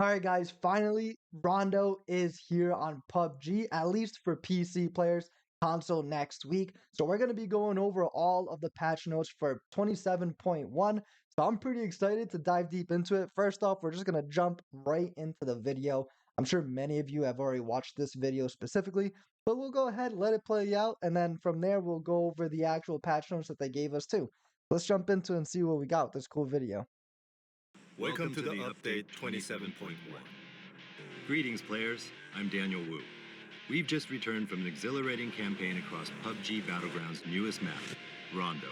Alright guys, finally Rondo is here on PUBG, at least for PC players, console next week. So we're going to be going over all of the patch notes for 27.1. So I'm pretty excited to dive deep into it. First off, we're just going to jump right into the video. I'm sure many of you have already watched this video specifically, but we'll go ahead, let it play out, and then from there we'll go over the actual patch notes that they gave us too. Let's jump into it and see what we got with this cool video. Welcome to the update 27.1. Greetings players, I'm Daniel Wu. We've just returned from an exhilarating campaign across PUBG Battleground's newest map, Rondo.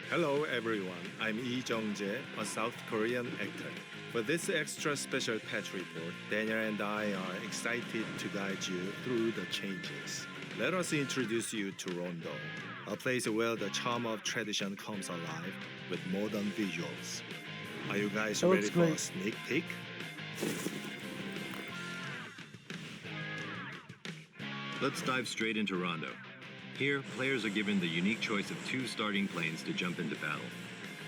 Hello everyone, I'm Lee Jung-jae, a South Korean actor. For this extra special patch report, Daniel and I are excited to guide you through the changes. Let us introduce you to Rondo, a place where the charm of tradition comes alive with modern visuals. Are you guys ready for a sneak peek? Let's dive straight into Rondo. Here, players are given the unique choice of two starting planes to jump into battle.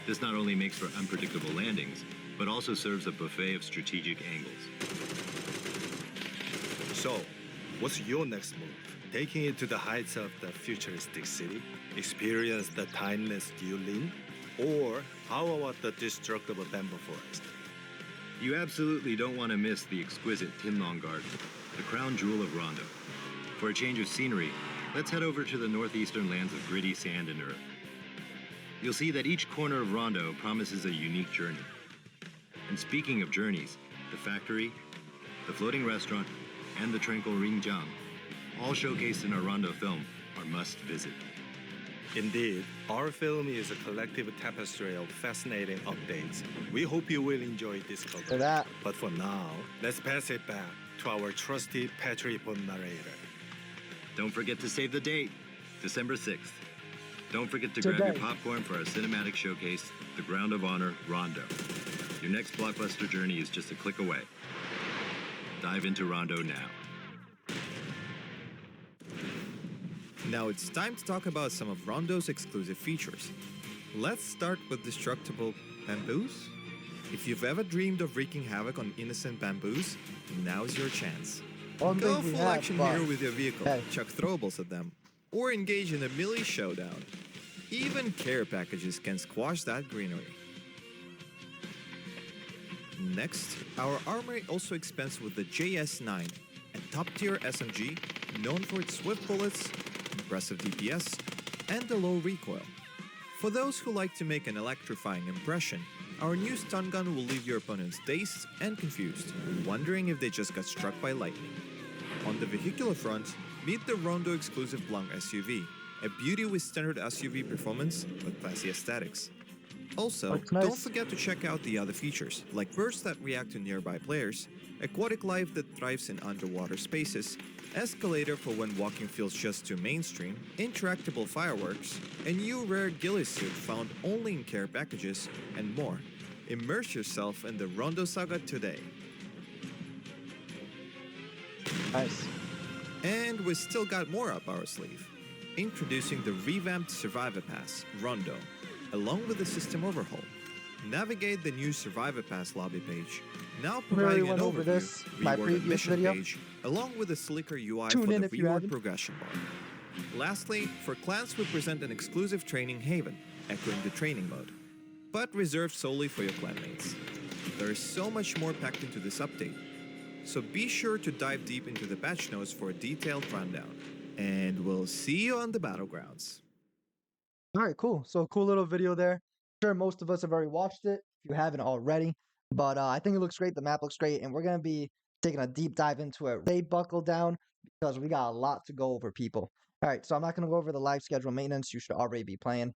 This not only makes for unpredictable landings, but also serves a buffet of strategic angles. So, what's your next move? Taking it to the heights of the futuristic city? Experience the timeless Yulin? Or how about the Destructible Bamboo forest? You absolutely don't want to miss the exquisite Tinlong Garden, the crown jewel of Rondo. For a change of scenery, let's head over to the northeastern lands of gritty sand and earth. You'll see that each corner of Rondo promises a unique journey. And speaking of journeys, the factory, the floating restaurant, and the tranquil Ringjiang, all showcased in our Rondo film, are must-visit. Indeed, our film is a collective tapestry of fascinating updates. We hope you will enjoy this coverage. But for now, let's pass it back to our trusty patch report narrator. Don't forget to save the date, December 6th. Don't forget to grab your popcorn for our cinematic showcase, The Ground of Honor, Rondo. Your next blockbuster journey is just a click away. Dive into Rondo now. Now it's time to talk about some of Rondo's exclusive features. Let's start with Destructible Bamboos. If you've ever dreamed of wreaking havoc on innocent bamboos, now's your chance. Go full action hero with your vehicle, chuck throwables at them, or engage in a melee showdown. Even care packages can squash that greenery. Next, our armory also expands with the JS9, a top-tier SMG known for its swift bullets, impressive DPS, and the low recoil. For those who like to make an electrifying impression, our new stun gun will leave your opponents dazed and confused, wondering if they just got struck by lightning. On the vehicular front, meet the Rondo exclusive Blanc SUV, a beauty with standard SUV performance but classy aesthetics. Also, don't forget to check out the other features, like bursts that react to nearby players, aquatic life that thrives in underwater spaces, escalator for when walking feels just too mainstream, interactable fireworks, a new rare Ghillie Suit found only in care packages, and more. Immerse yourself in the Rondo saga today. Nice. And we still got more up our sleeve. Introducing the revamped Survivor Pass, Rondo, along with the system overhaul. Navigate the new Survivor Pass lobby page, now providing an overview, reward and mission page, along with a slicker UI for the reward progression bar. Lastly, for clans we present an exclusive training haven, echoing the training mode, but reserved solely for your clanmates. There is so much more packed into this update, so be sure to dive deep into the patch notes for a detailed rundown. And we'll see you on the battlegrounds. Alright, cool. So cool little video there. Sure, most of us have already watched it, if you haven't already. But I think it looks great, the map looks great, and we're going to be taking a deep dive into it. Stay buckled down, because we got a lot to go over, people. Alright, so I'm not going to go over the live schedule maintenance, you should already be playing.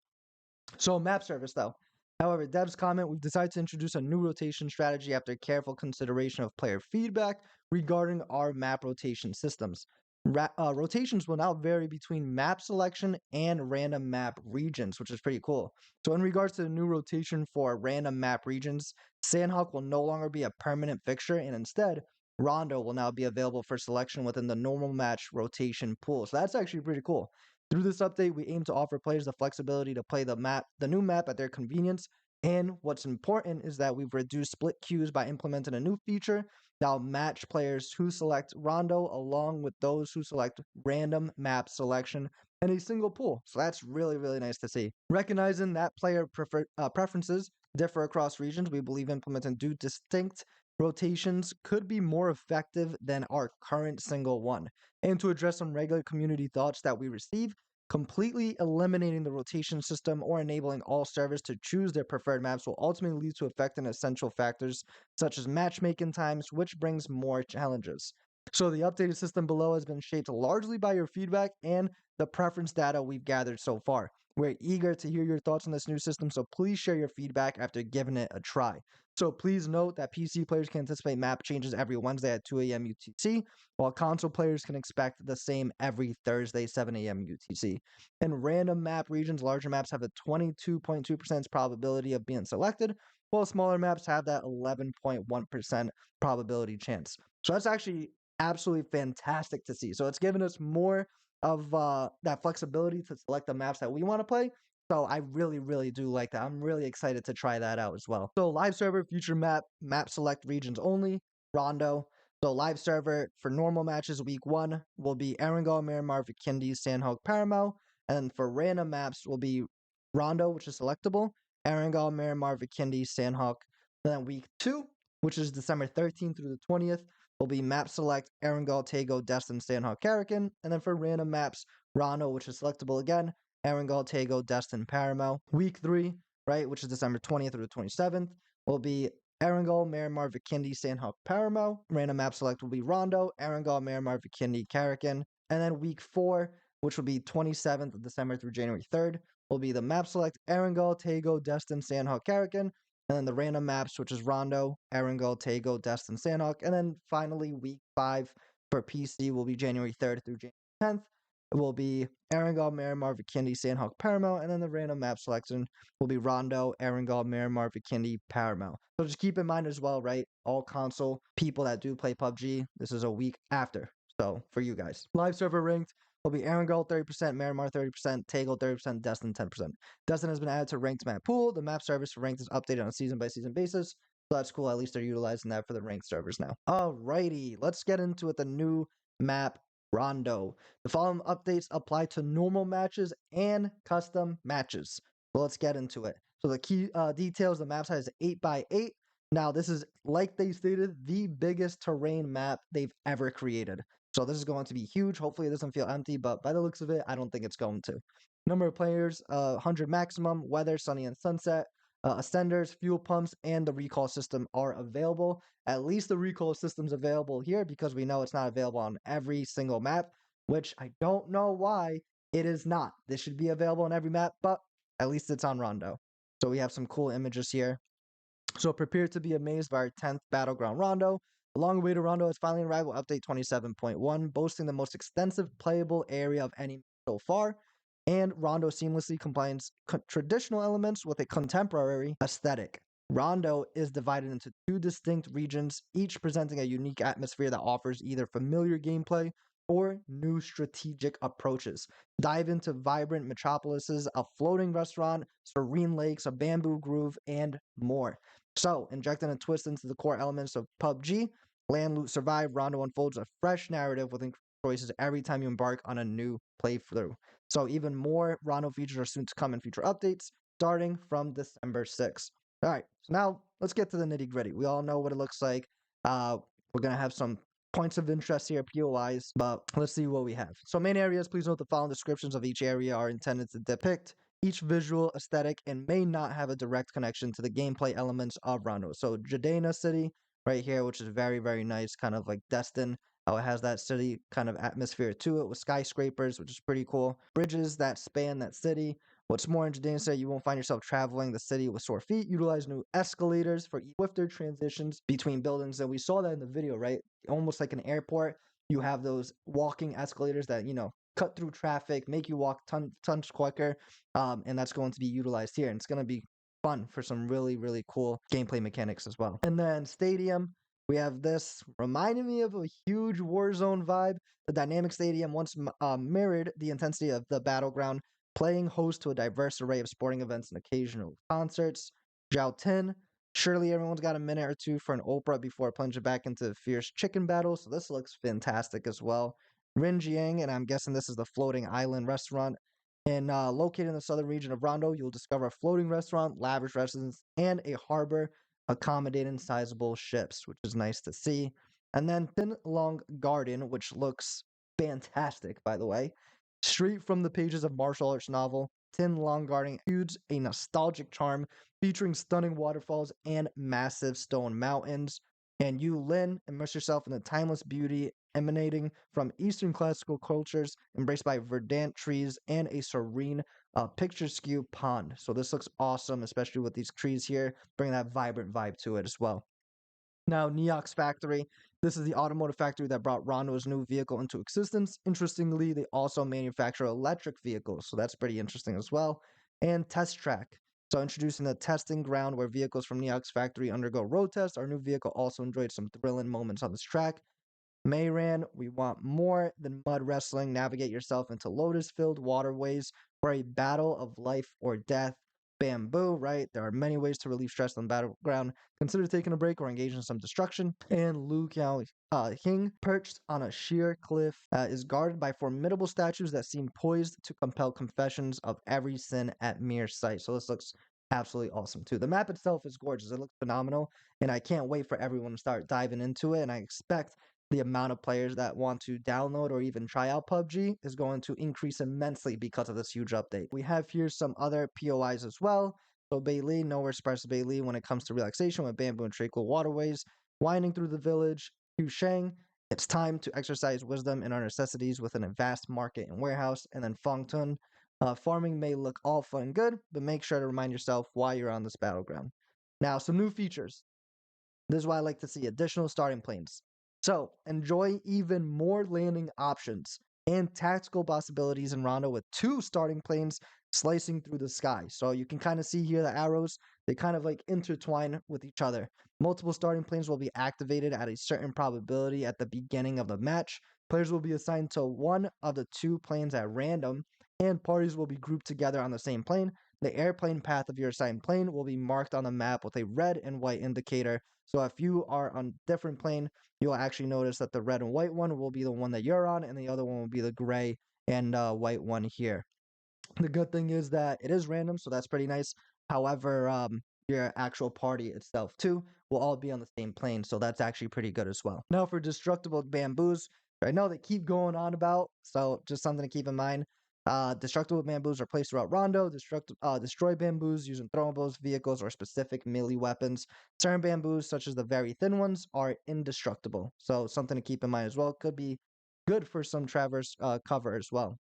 So map service, though. However, devs comment, we've decided to introduce a new rotation strategy after careful consideration of player feedback regarding our map rotation systems. Rotations will now vary between map selection and random map regions, which is pretty cool. So in regards to the new rotation for random map regions, Sandhawk will no longer be a permanent fixture, and instead, Rondo will now be available for selection within the normal match rotation pool. So that's actually pretty cool. Through this update, we aim to offer players the flexibility to play the new map at their convenience And what's important is that we've reduced split queues by implementing a new feature that'll match players who select Rondo along with those who select random map selection in a single pool. So that's really, really nice to see. Recognizing that player preferences differ across regions, we believe implementing two distinct rotations could be more effective than our current single one. And to address some regular community thoughts that we receive, completely eliminating the rotation system or enabling all servers to choose their preferred maps will ultimately lead to affecting essential factors such as matchmaking times, which brings more challenges. So the updated system below has been shaped largely by your feedback and the preference data we've gathered so far. We're eager to hear your thoughts on this new system, so please share your feedback after giving it a try. So please note that PC players can anticipate map changes every Wednesday at 2 a.m. UTC, while console players can expect the same every Thursday, 7 a.m. UTC. In random map regions, larger maps have a 22.2% probability of being selected, while smaller maps have that 11.1% probability chance. So that's actually absolutely fantastic to see. So it's given us more of that flexibility to select the maps that we want to play. So I really, really do like that. I'm really excited to try that out as well. So live server, future map select regions only, Rondo. So live server for normal matches week 1 will be Erangel, Miramar, Vikindi, Sandhawk, Paramount. And for random maps will be Rondo, which is selectable, Erangel, Miramar, Vikindi, Sandhawk. And then week 2, which is December 13th through the 20th, will be map select, Erangel, Tago, Destin, Sandhawk, Karakin. And then for random maps, Rondo, which is selectable again, Erangel, Tago, Destin, Paramount. Week 3, right, which is December 20th through the 27th, will be Erangel, Miramar, Vikindi, Sandhawk, Paramount. Random map select will be Rondo, Erangel, Miramar, Vikindi, Karakin. And then week 4, which will be 27th of December through January 3rd, will be the map select Erangel, Tago, Destin, Sandhawk, Karakin. And then the random maps, which is Rondo, Erangel, Tago, Destin, Sandhawk. And then finally, week 5 for PC will be January 3rd through January 10th. It will be Erangel, Miramar, Vikindi, Sandhawk, Paramount. And then the random map selection will be Rondo, Erangel, Miramar, Vikindi, Paramount. So just keep in mind as well, right? All console people that do play PUBG, this is a week after. So for you guys. Live server ranked will be Erangel 30%, Miramar 30%, Tago 30%, Destin 10%. Destin has been added to ranked map pool. The map service for ranked is updated on a season by season basis. So that's cool. At least they're utilizing that for the ranked servers now. Alrighty, let's get into it. The new map Rondo. The following updates apply to normal matches and custom matches. So let's get into it. So the key details, the map size is 8x8. Now, this is, like they stated, the biggest terrain map they've ever created. So this is going to be huge. Hopefully it doesn't feel empty, but by the looks of it, I don't think it's going to. Number of players, 100 maximum, weather, sunny and sunset, ascenders, fuel pumps, and the recall system are available. At least the recall system's available here because we know it's not available on every single map, which I don't know why it is not. This should be available on every map, but at least it's on Rondo. So we have some cool images here. So prepare to be amazed by our 10th Battleground Rondo. The long-awaited Rondo has finally arrived with Update 27.1, boasting the most extensive playable area of any so far, and Rondo seamlessly combines traditional elements with a contemporary aesthetic. Rondo is divided into 2 distinct regions, each presenting a unique atmosphere that offers either familiar gameplay or new strategic approaches. Dive into vibrant metropolises, a floating restaurant, serene lakes, a bamboo grove, and more. So, injecting a twist into the core elements of PUBG, Land, Loot, Survive, Rondo unfolds a fresh narrative with choices every time you embark on a new playthrough. So, even more Rondo features are soon to come in future updates, starting from December 6th. All right, so now let's get to the nitty gritty. We all know what it looks like. We're going to have some points of interest here, POIs, but let's see what we have. So, main areas, please note the following descriptions of each area are intended to depict each visual aesthetic and may not have a direct connection to the gameplay elements of Rondo. So Jadena City right here, which is very, very nice, kind of like Destin. How it has that city kind of atmosphere to it with skyscrapers, which is pretty cool. Bridges that span that city. What's more, in Jadena City, you won't find yourself traveling the city with sore feet. Utilize new escalators for swifter transitions between buildings. And we saw that in the video, right? Almost like an airport. You have those walking escalators that, cut through traffic, make you walk tons quicker. And that's going to be utilized here. And it's going to be fun for some really, really cool gameplay mechanics as well. And then Stadium, we have this reminding me of a huge Warzone vibe. The dynamic stadium once mirrored the intensity of the battleground, playing host to a diverse array of sporting events and occasional concerts. Zhao Tin. Surely everyone's got a minute or two for an Oprah before plunging back into the fierce chicken battle, so this looks fantastic as well. Rinjiang, and I'm guessing this is the floating island restaurant. And located in the southern region of Rondo, you'll discover a floating restaurant, lavish residence, and a harbor accommodating sizable ships, which is nice to see. And then Thin Long Garden, which looks fantastic, by the way. Straight from the pages of martial arts novel, Tin Long Garden exudes a nostalgic charm featuring stunning waterfalls and massive stone mountains. And you, Lin, immerse yourself in the timeless beauty emanating from Eastern classical cultures, embraced by verdant trees and a serene, picturesque pond. So this looks awesome, especially with these trees here, bringing that vibrant vibe to it as well. Now, Neox Factory. This is the automotive factory that brought Rondo's new vehicle into existence. Interestingly, they also manufacture electric vehicles, so that's pretty interesting as well. And Test Track. So, introducing the testing ground where vehicles from Neox Factory undergo road tests. Our new vehicle also enjoyed some thrilling moments on this track. Mayran, we want more than mud wrestling. Navigate yourself into lotus filled waterways for a battle of life or death. Bamboo, right? There are many ways to relieve stress on the battleground. Consider taking a break or engaging in some destruction. And Lu Kiao Hing, perched on a sheer cliff, is guarded by formidable statues that seem poised to compel confessions of every sin at mere sight. So this looks absolutely awesome too. The map itself is gorgeous. It looks phenomenal. And I can't wait for everyone to start diving into it. And I expect the amount of players that want to download or even try out PUBG is going to increase immensely because of this huge update. We have here some other POIs as well. So Bailey, nowhere express Bailey when it comes to relaxation with bamboo and tranquil waterways. Winding through the village, Husheng, it's time to exercise wisdom in our necessities within a vast market and warehouse. And then Fengtun, farming may look all fun and good, but make sure to remind yourself why you're on this battleground. Now, some new features. This is why I like to see additional starting planes. So, enjoy even more landing options and tactical possibilities in Rondo with 2 starting planes slicing through the sky. So, you can kind of see here the arrows, they kind of like intertwine with each other. Multiple starting planes will be activated at a certain probability at the beginning of the match. Players will be assigned to one of the 2 planes at random, and parties will be grouped together on the same plane. The airplane path of your assigned plane will be marked on the map with a red and white indicator. So if you are on a different plane, you'll actually notice that the red and white one will be the one that you're on, and the other one will be the gray and white one here. The good thing is that it is random, so that's pretty nice. However, your actual party itself too will all be on the same plane, so that's actually pretty good as well. Now for destructible bamboos, I know they keep going on about, so just something to keep in mind. Destructible bamboos are placed throughout Rondo. Destroy bamboos using throwables, vehicles, or specific melee weapons. Certain bamboos, such as the very thin ones, are indestructible. So something to keep in mind as well. Could be good for some traverse cover as well.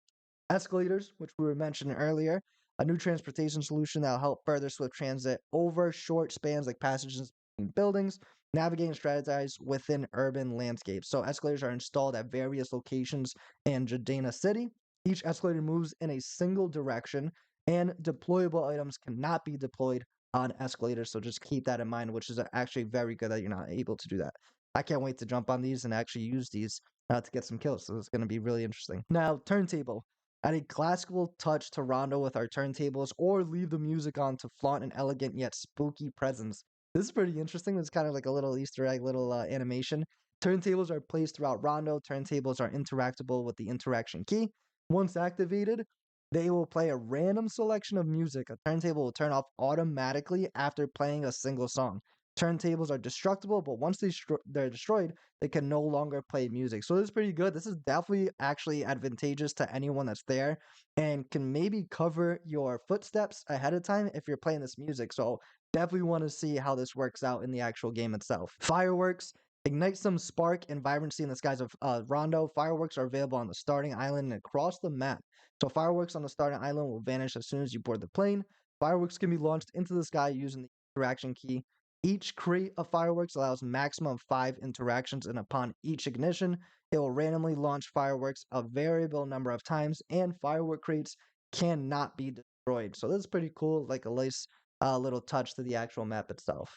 Escalators, which we were mentioning earlier, a new transportation solution that will help further swift transit over short spans like passages in buildings, navigate and strategize within urban landscapes. So escalators are installed at various locations in Jadena City. Each escalator moves in a single direction, and deployable items cannot be deployed on escalators. So just keep that in mind, which is actually very good that you're not able to do that. I can't wait to jump on these and actually use these to get some kills. So it's going to be really interesting. Now, turntable. Add a classical touch to Rondo with our turntables, or leave the music on to flaunt an elegant yet spooky presence. This is pretty interesting. It's kind of like a little Easter egg, little animation. Turntables are placed throughout Rondo. Turntables are interactable with the interaction key. Once activated, they will play a random selection of music. A turntable will turn off automatically after playing a single song. Turntables are destructible, but once they're destroyed, they can no longer play music. So this is pretty good. This is definitely actually advantageous to anyone that's there and can maybe cover your footsteps ahead of time if you're playing this music. So definitely want to see how this works out in the actual game itself. Fireworks. Ignite some spark and vibrancy in the skies of Rondo. Fireworks are available on the starting island and across the map. So fireworks on the starting island will vanish as soon as you board the plane. Fireworks can be launched into the sky using the interaction key. Each crate of fireworks allows maximum 5 interactions, and upon each ignition, it will randomly launch fireworks a variable number of times, and firework crates cannot be destroyed. So this is pretty cool, like a nice little touch to the actual map itself.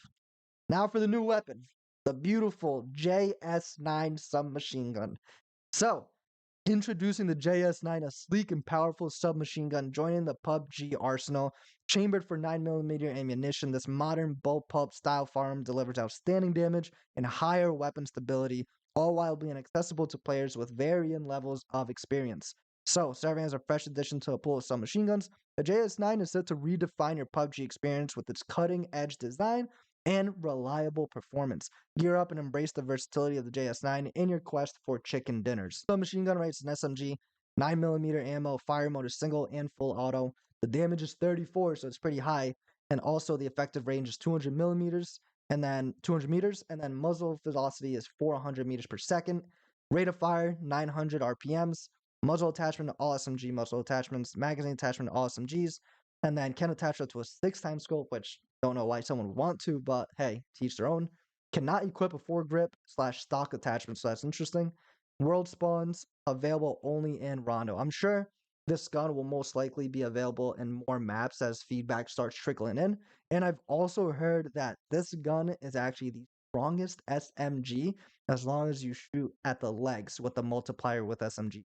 Now for the new weapon, the beautiful JS9 submachine gun. So Introducing the JS9, a sleek and powerful submachine gun joining the PUBG arsenal. Chambered for 9mm ammunition, this modern bullpup style firearm delivers outstanding damage and higher weapon stability, all while being accessible to players with varying levels of experience. So, serving as a fresh addition to a pool of submachine guns, the JS9 is set to redefine your PUBG experience with its cutting edge design and reliable performance. Gear up and embrace the versatility of the JS9 in your quest for chicken dinners. Submachine gun rates an SMG, 9mm ammo, fire mode is single and full auto. The damage is 34, so it's pretty high. And also the effective range is 200 millimeters, and then 200 meters, and then muzzle velocity is 400 meters per second. Rate of fire, 900 RPMs. Muzzle attachment to all SMG muzzle attachments. Magazine attachment to all SMGs. And then can attach up to a 6x scope, which don't know why someone would want to, but hey, teach their own. Cannot equip a foregrip / stock attachment, so that's interesting. World spawns available only in Rondo. I'm sure this gun will most likely be available in more maps as feedback starts trickling in. And I've also heard that this gun is actually the strongest SMG as long as you shoot at the legs with the multiplier with SMG.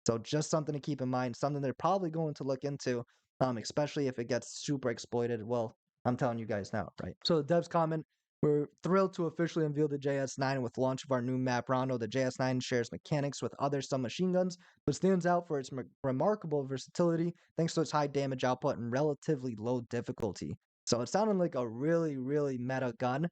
So just something to keep in mind, something they're probably going to look into, especially if it gets super exploited. Well, I'm telling you guys now, right? So the devs comment, we're thrilled to officially unveil the JS9 with launch of our new map Rondo. The JS9 shares mechanics with other submachine guns, but stands out for its remarkable versatility thanks to its high damage output and relatively low difficulty. So it sounded like a really, really meta gun.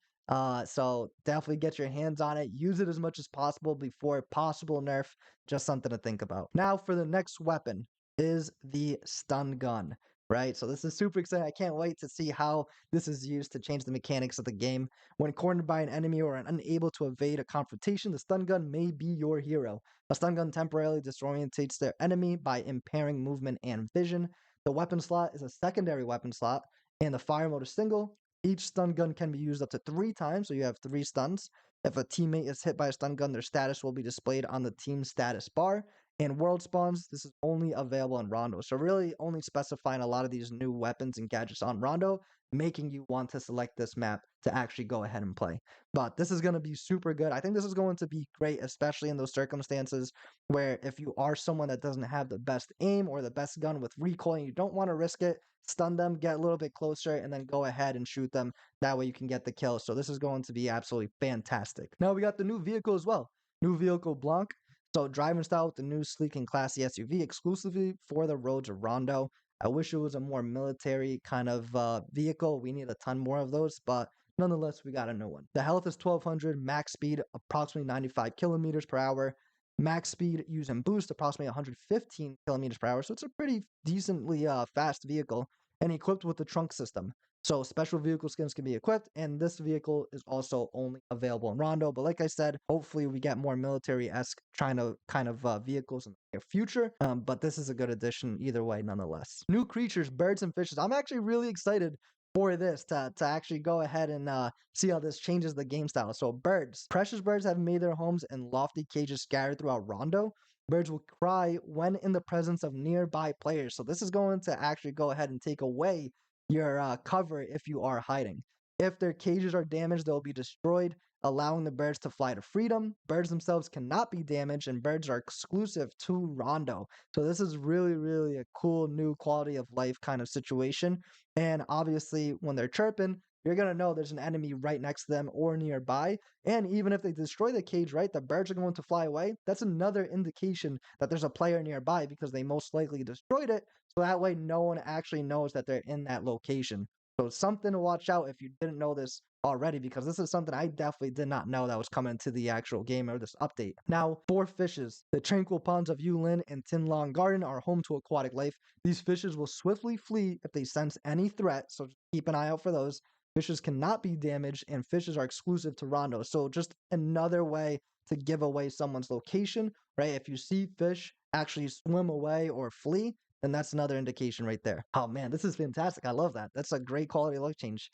So definitely get your hands on it. Use it as much as possible before possible nerf. Just something to think about. Now for the next weapon is the stun gun, right? So this is super exciting. I can't wait to see how this is used to change the mechanics of the game. When cornered by an enemy or unable to evade a confrontation, the stun gun may be your hero. A stun gun temporarily disorientates their enemy by impairing movement and vision. The weapon slot is a secondary weapon slot, and the fire mode is single. Each stun gun can be used up to 3 times, so you have 3 stuns. If a teammate is hit by a stun gun, their status will be displayed on the team status bar. And world spawns, this is only available in Rondo. So really only specifying a lot of these new weapons and gadgets on Rondo, making you want to select this map to actually go ahead and play. But this is going to be super good. I think this is going to be great, especially in those circumstances where if you are someone that doesn't have the best aim or the best gun with recoil and you don't want to risk it, stun them, get a little bit closer, and then go ahead and shoot them. That way you can get the kill. So this is going to be absolutely fantastic. Now we got the new vehicle as well. New Vehicle Blanc. So driving style with the new sleek and classy SUV exclusively for the roads of Rondo. I wish it was a more military kind of vehicle. We need a ton more of those, but nonetheless, we got a new one. The health is 1200, max speed approximately 95 kilometers per hour. Max speed using boost approximately 115 kilometers per hour. So it's a pretty decently fast vehicle and equipped with the trunk system. So special vehicle skins can be equipped, and this vehicle is also only available in Rondo. But like I said, hopefully we get more military-esque kind of vehicles in the near future. But this is a good addition either way, nonetheless. New creatures, birds and fishes. I'm actually really excited for this to actually go ahead and see how this changes the game style. So birds. Precious birds have made their homes in lofty cages scattered throughout Rondo. Birds will cry when in the presence of nearby players. So this is going to actually go ahead and take away your cover if you are hiding. If their cages are damaged, they'll be destroyed, allowing the birds to fly to freedom. Birds themselves cannot be damaged, and birds are exclusive to Rondo. So this is really, really a cool new quality of life kind of situation. And obviously, when they're chirping, you're going to know there's an enemy right next to them or nearby. And even if they destroy the cage, right, the birds are going to fly away. That's another indication that there's a player nearby because they most likely destroyed it. So that way, no one actually knows that they're in that location. So it's something to watch out if you didn't know this already, because this is something I definitely did not know that was coming to the actual game or this update. Now, for fishes, the tranquil ponds of Yulin and Tin Long Garden are home to aquatic life. These fishes will swiftly flee if they sense any threat, so keep an eye out for those. Fishes cannot be damaged, and fishes are exclusive to Rondo. So just another way to give away someone's location, right? If you see fish actually swim away or flee, then that's another indication right there. Oh man, this is fantastic. I love that. That's a great quality look change.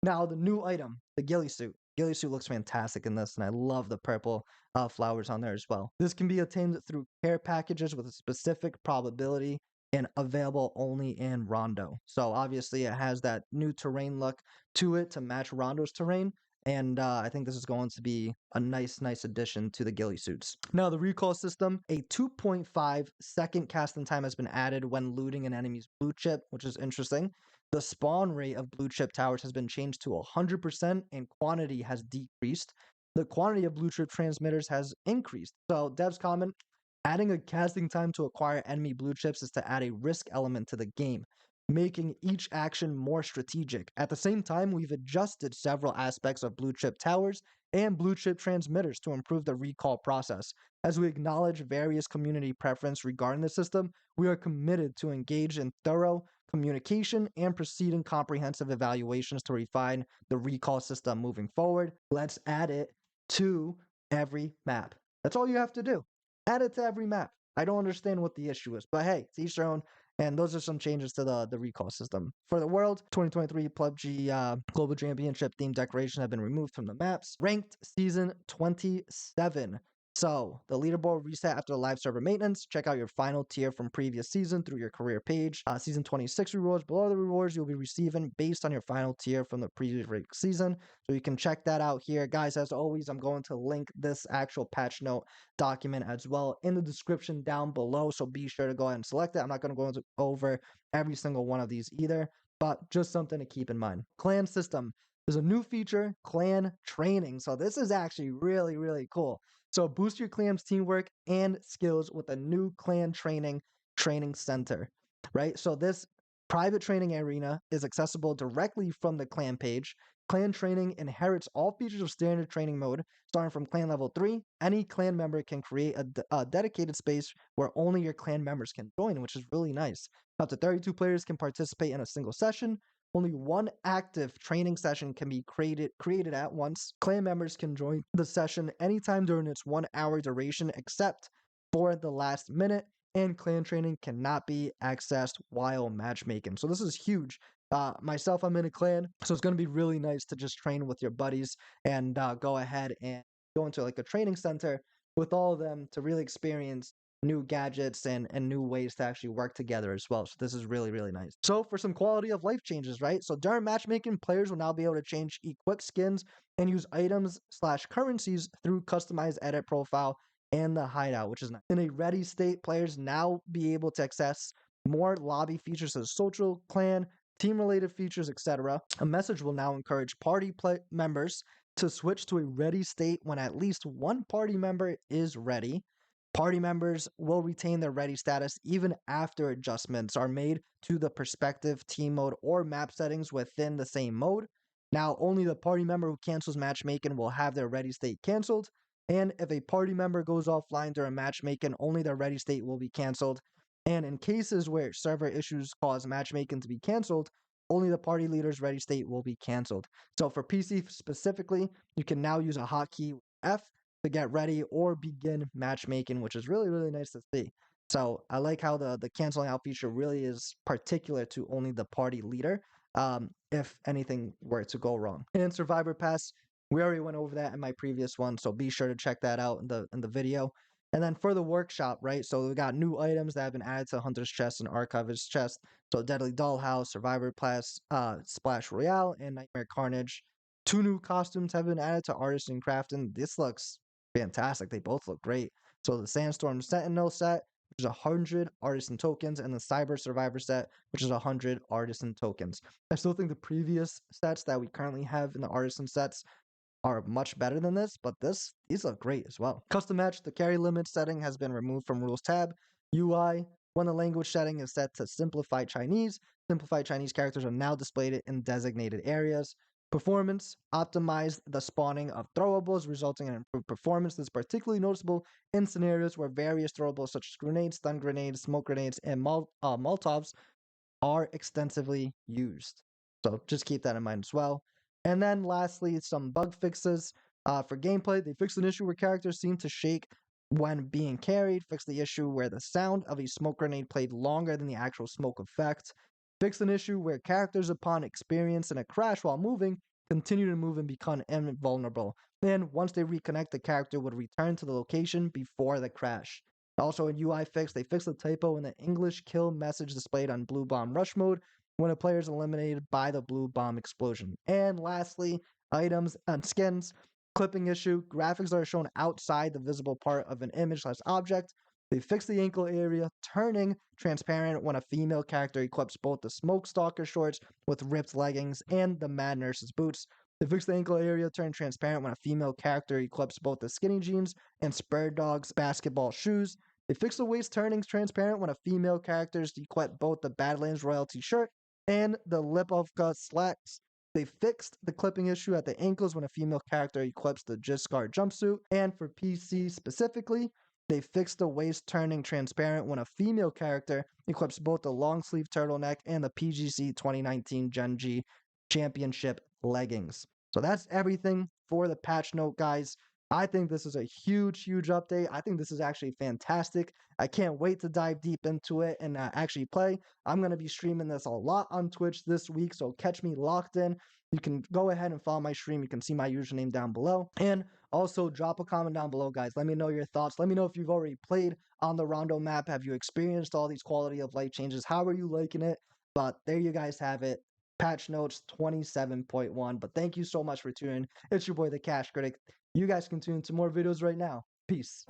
Now, the new item, the Ghillie Suit. Ghillie Suit looks fantastic in this, and I love the purple flowers on there as well. This can be obtained through care packages with a specific probability and available only in Rondo. So obviously it has that new terrain look to it to match Rondo's terrain. And I think this is going to be a nice addition to the Ghillie Suits. Now, the recall system, a 2.5-second casting time has been added when looting an enemy's blue chip, which is interesting. The spawn rate of blue chip towers has been changed to 100% and quantity has decreased. The quantity of blue chip transmitters has increased. So, devs comment, adding a casting time to acquire enemy blue chips is to add a risk element to the game, making each action more strategic. At the same time, we've adjusted several aspects of blue chip towers and blue chip transmitters to improve the recall process. As we acknowledge various community preference regarding the system, we are committed to engage in thorough communication and proceeding comprehensive evaluations to refine the recall system moving forward. Let's add it to every map. That's all you have to do. Add it to every map. I don't understand what the issue is, but hey, it's each their own. And those are some changes to the recall system. For the world, 2023 PUBG Global Championship theme decoration have been removed from the maps. Ranked Season 27. So, the leaderboard reset after the live server maintenance. Check out your final tier from previous season through your career page. Season 26 rewards below the rewards you'll be receiving based on your final tier from the previous season. So you can check that out here. Guys, as always, I'm going to link this actual patch note document as well in the description down below. So be sure to go ahead and select it. I'm not going to go over every single one of these either, but just something to keep in mind. Clan system. There's a new feature, clan training. So this is actually really cool. So boost your clan's teamwork and skills with a new clan training center, right? So this private training arena is accessible directly from the clan page. Clan training inherits all features of standard training mode. Starting from clan level 3, any clan member can create a dedicated space where only your clan members can join, which is really nice. Up to 32 players can participate in a single session. Only one active training session can be created at once. Clan members can join the session anytime during its 1 hour duration except for the last minute, and clan training cannot be accessed while matchmaking. So this is huge. Myself, I'm in a clan, so it's going to be really nice to just train with your buddies and go ahead and go into like a training center with all of them to really experience new gadgets and new ways to actually work together as well. So this is really nice. So for some quality of life changes, right? So during matchmaking, players will now be able to change equip skins and use items/currencies through customized edit profile and the hideout, which is nice. In a ready state, players now be able to access more lobby features such as social, clan, team-related features, etc. A message will now encourage party members to switch to a ready state when at least one party member is ready. Party members will retain their ready status even after adjustments are made to the perspective, team mode, or map settings within the same mode. Now, only the party member who cancels matchmaking will have their ready state canceled, and if a party member goes offline during matchmaking, only their ready state will be canceled. And in cases where server issues cause matchmaking to be canceled, only the party leader's ready state will be canceled. So for PC specifically, you can now use a hotkey F to get ready or begin matchmaking, which is really nice to see. So I like how the canceling out feature really is particular to only the party leader, if anything were to go wrong. And Survivor Pass, we already went over that in my previous one, so be sure to check that out in the video. And then for the workshop, right? So we got new items that have been added to Hunter's Chest and Archivist's Chest. So Deadly Dollhouse, Survivor Pass, Splash Royale, and Nightmare Carnage. 2 new costumes have been added to Artisan Crafting. This looks fantastic. They both look great. So the Sandstorm Sentinel set, which is 100 Artisan tokens, and the Cyber Survivor set, which is 100 Artisan tokens. I still think the previous sets that we currently have in the Artisan sets are much better than this, but these look great as well. Custom match, the carry limit setting has been removed from Rules tab. UI, when the language setting is set to Simplified Chinese characters are now displayed in designated areas. Performance, optimize the spawning of throwables, resulting in improved performance. This is particularly noticeable in scenarios where various throwables such as grenades, stun grenades, smoke grenades, and Molotovs are extensively used. So just keep that in mind as well. And then lastly, some bug fixes. For gameplay, they fixed an issue where characters seem to shake when being carried, fixed the issue where the sound of a smoke grenade played longer than the actual smoke effect, fixed an issue where characters upon experiencing a crash while moving continue to move and become invulnerable. And once they reconnect, the character would return to the location before the crash. Also in UI fix, they fixed the typo in the English kill message displayed on Blue Bomb Rush mode when a player is eliminated by the blue bomb explosion. And lastly, items, and skins. Clipping issue, graphics are shown outside the visible part of an image/object. They fixed the ankle area, turning transparent when a female character equips both the Smoke Stalker shorts with ripped leggings and the Mad Nurse's boots. They fixed the ankle area, turning transparent when a female character equips both the Skinny Jeans and Spur Dog's basketball shoes. They fixed the waist turning transparent when a female character equip both the Badlands Royalty shirt and the Lipovka slacks. They fixed the clipping issue at the ankles when a female character equips the Giscard jumpsuit. And for PC specifically, they fixed the waist turning transparent when a female character equips both the long sleeve turtleneck and the PGC 2019 Gen G Championship leggings. So that's everything for the patch note, guys. I think this is a huge, huge update. I think this is actually fantastic. I can't wait to dive deep into it and actually play. I'm going to be streaming this a lot on Twitch this week, so catch me locked in. You can go ahead and follow my stream. You can see my username down below. And also drop a comment down below, guys. Let me know your thoughts. Let me know if you've already played on the Rondo map. Have you experienced all these quality of life changes? How are you liking it? But there you guys have it. Patch notes 27.1. But thank you so much for tuning in. It's your boy, the Cash Critic. You guys can tune into more videos right now. Peace.